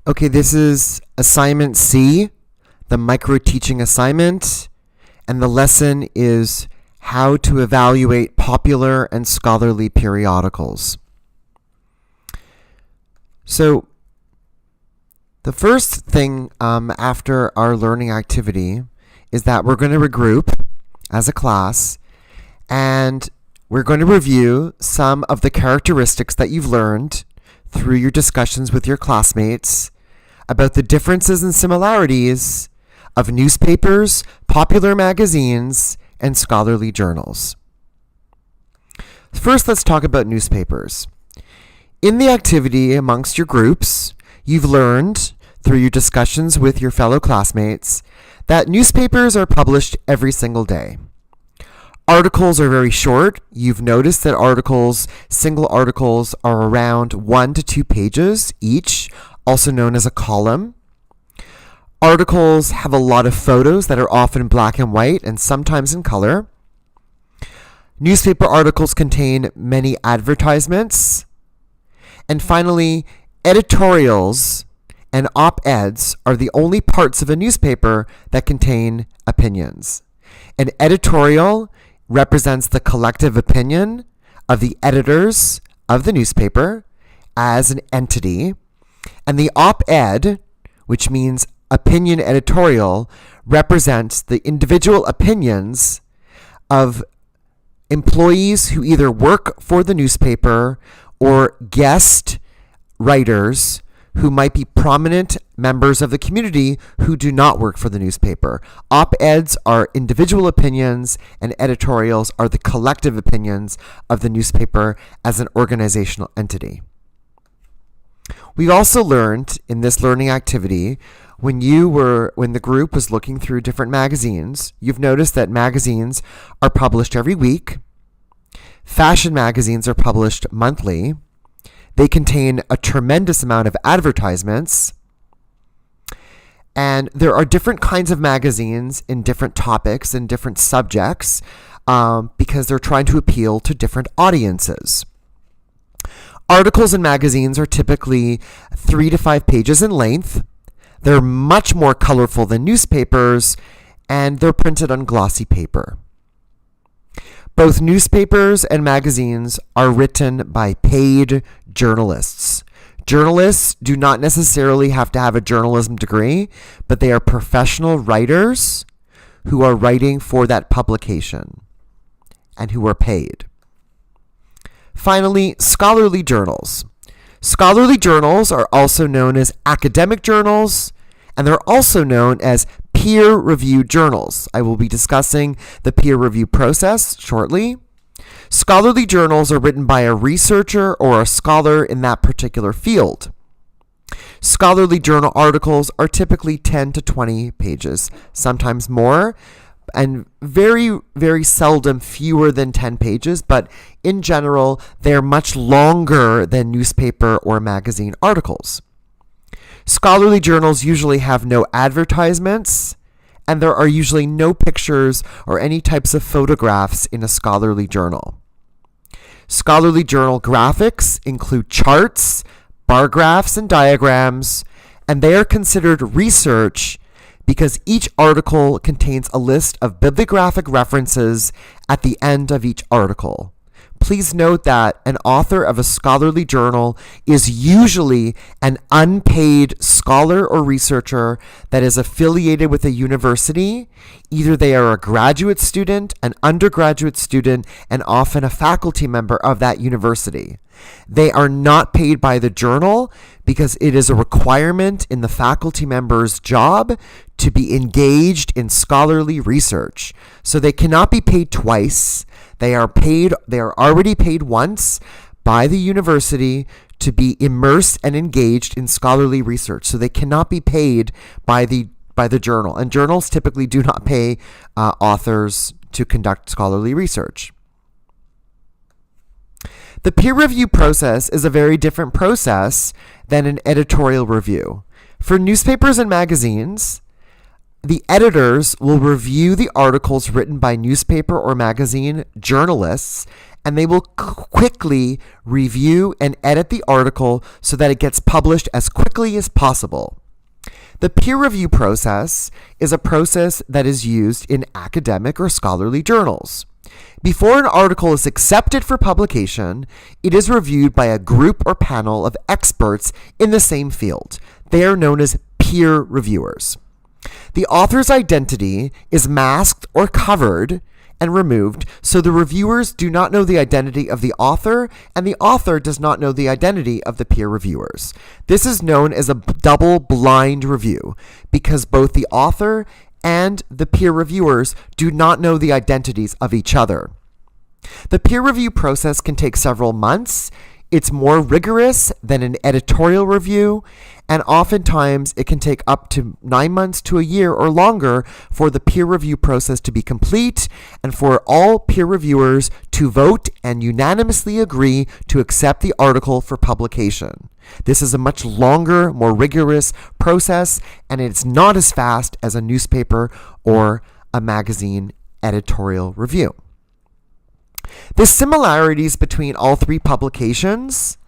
Okay, this is assignment C, the Microteaching Assignment, and the lesson is how to evaluate popular and scholarly periodicals. So, the first thing after our learning activity is that we're going to regroup as a class and we're going to review some of the characteristics that you've learned through your discussions with your classmates about the differences and similarities of newspapers, popular magazines, and scholarly journals. First, let's talk about newspapers. In the activity amongst your groups, you've learned through your discussions with your fellow classmates that newspapers are published every single day. Articles are very short. You've noticed that single articles, are around 1 to 2 pages each, also known as a column. Articles have a lot of photos that are often black and white and sometimes in color. Newspaper articles contain many advertisements. And finally, editorials and op-eds are the only parts of a newspaper that contain opinions. An editorial represents the collective opinion of the editors of the newspaper as an entity, and the op-ed, which means opinion editorial, represents the individual opinions of employees who either work for the newspaper or guest writers who might be prominent members of the community who do not work for the newspaper. Op-eds are individual opinions, and editorials are the collective opinions of the newspaper as an organizational entity. We've also learned in this learning activity, when the group was looking through different magazines, you've noticed that magazines are published every week. Fashion magazines are published monthly. They contain a tremendous amount of advertisements. And there are different kinds of magazines in different topics and different subjects because they're trying to appeal to different audiences. Articles in magazines are typically 3 to 5 pages in length. They're much more colorful than newspapers, and they're printed on glossy paper. Both newspapers and magazines are written by paid journalists. Journalists do not necessarily have to have a journalism degree, but they are professional writers who are writing for that publication and who are paid. Finally, scholarly journals. Scholarly journals are also known as academic journals, and they're also known as peer-reviewed journals. I will be discussing the peer review process shortly. Scholarly journals are written by a researcher or a scholar in that particular field. Scholarly journal articles are typically 10 to 20 pages, sometimes more, and very, very seldom fewer than 10 pages, but in general, they're much longer than newspaper or magazine articles. Scholarly journals usually have no advertisements, and there are usually no pictures or any types of photographs in a scholarly journal. Scholarly journal graphics include charts, bar graphs, and diagrams, and they are considered research because each article contains a list of bibliographic references at the end of each article. Please note that an author of a scholarly journal is usually an unpaid scholar or researcher that is affiliated with a university. Either they are a graduate student, an undergraduate student, and often a faculty member of that university. They are not paid by the journal because it is a requirement in the faculty member's job to be engaged in scholarly research. So they cannot be paid twice. They are already paid once by the university to be immersed and engaged in scholarly research. So they cannot be paid by the journal. And journals typically do not pay authors to conduct scholarly research. The peer review process is a very different process than an editorial review. For newspapers and magazines, the editors will review the articles written by newspaper or magazine journalists and they will quickly review and edit the article so that it gets published as quickly as possible. The peer review process is a process that is used in academic or scholarly journals. Before an article is accepted for publication, it is reviewed by a group or panel of experts in the same field. They are known as peer reviewers. The author's identity is masked or covered and removed, so the reviewers do not know the identity of the author, and the author does not know the identity of the peer reviewers. This is known as a double-blind review, because both the author and the peer reviewers do not know the identities of each other. The peer review process can take several months. It's more rigorous than an editorial review, and oftentimes it can take up to 9 months to a year or longer for the peer review process to be complete and for all peer reviewers to vote and unanimously agree to accept the article for publication. This is a much longer, more rigorous process, and it's not as fast as a newspaper or a magazine editorial review. The similarities between all three publications,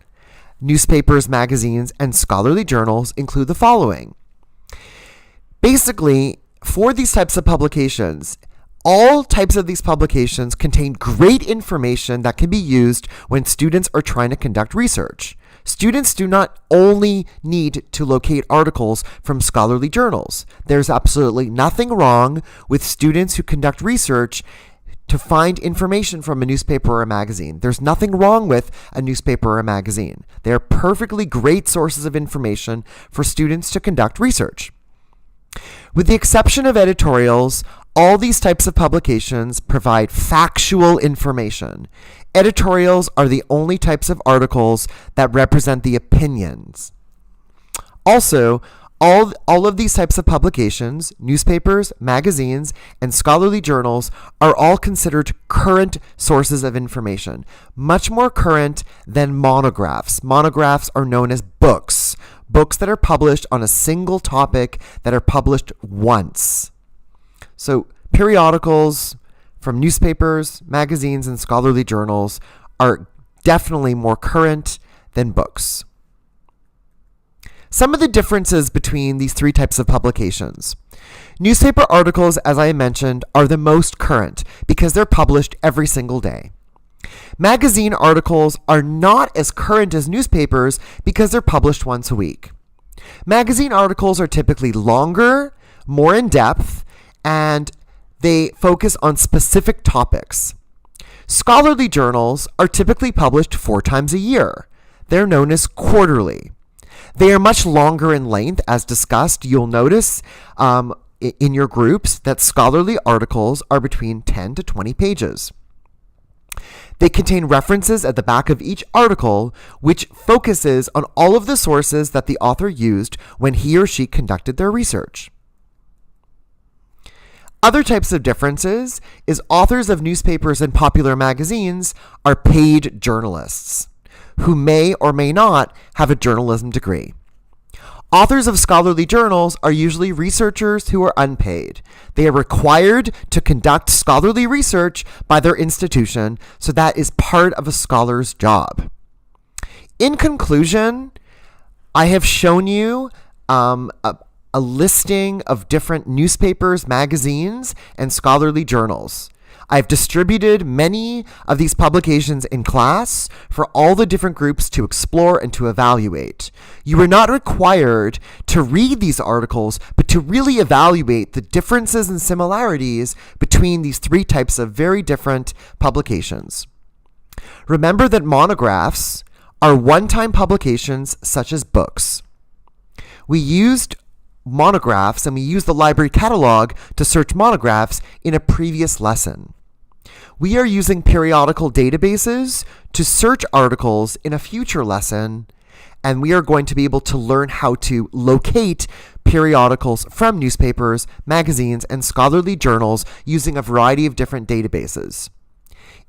newspapers, magazines, and scholarly journals, include the following. Basically, for these types of publications, all types of these publications contain great information that can be used when students are trying to conduct research. Students do not only need to locate articles from scholarly journals. There's absolutely nothing wrong with students who conduct research to find information from a newspaper or a magazine. There's nothing wrong with a newspaper or a magazine. They are perfectly great sources of information for students to conduct research. With the exception of editorials, all these types of publications provide factual information. Editorials are the only types of articles that represent the opinions. Also, all of these types of publications, newspapers, magazines, and scholarly journals, are all considered current sources of information, much more current than monographs. Monographs are known as books that are published on a single topic that are published once. So periodicals from newspapers, magazines, and scholarly journals are definitely more current than books. Some of the differences between these three types of publications. Newspaper articles, as I mentioned, are the most current because they're published every single day. Magazine articles are not as current as newspapers because they're published once a week. Magazine articles are typically longer, more in-depth, and they focus on specific topics. Scholarly journals are typically published 4 times a year. They're known as quarterly. They are much longer in length, as discussed. You'll notice in your groups that scholarly articles are between 10 to 20 pages. They contain references at the back of each article, which focuses on all of the sources that the author used when he or she conducted their research. Other types of differences is authors of newspapers and popular magazines are paid journalists who may or may not have a journalism degree. Authors of scholarly journals are usually researchers who are unpaid. They are required to conduct scholarly research by their institution, so that is part of a scholar's job. In conclusion, I have shown you a listing of different newspapers, magazines, and scholarly journals. I've distributed many of these publications in class for all the different groups to explore and to evaluate. You are not required to read these articles, but to really evaluate the differences and similarities between these three types of very different publications. Remember that monographs are one-time publications such as books. We used monographs and we used the library catalog to search monographs in a previous lesson. We are using periodical databases to search articles in a future lesson, and we are going to be able to learn how to locate periodicals from newspapers, magazines, and scholarly journals using a variety of different databases.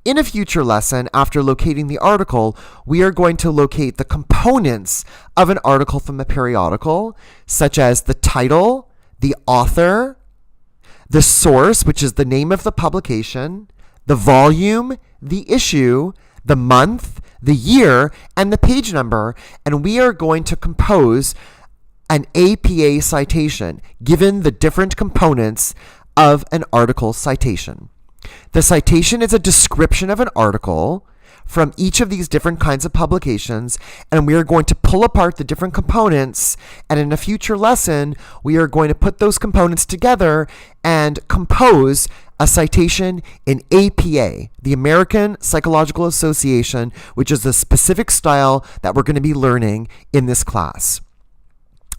In a future lesson, after locating the article, we are going to locate the components of an article from a periodical, such as the title, the author, the source, which is the name of the publication, the volume, the issue, the month, the year, and the page number, and we are going to compose an APA citation given the different components of an article citation. The citation is a description of an article from each of these different kinds of publications, and we are going to pull apart the different components, and in a future lesson, we are going to put those components together and compose a citation in APA, the American Psychological Association, which is the specific style that we're going to be learning in this class.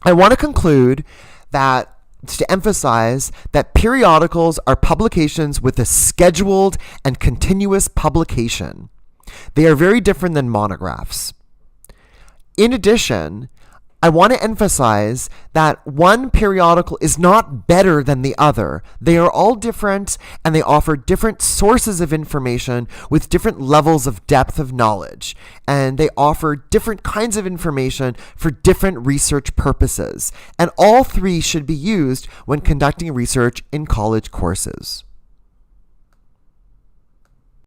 I want to conclude to emphasize that periodicals are publications with a scheduled and continuous publication. They are very different than monographs. In addition, I want to emphasize that one periodical is not better than the other. They are all different, and they offer different sources of information with different levels of depth of knowledge. And they offer different kinds of information for different research purposes. And all three should be used when conducting research in college courses.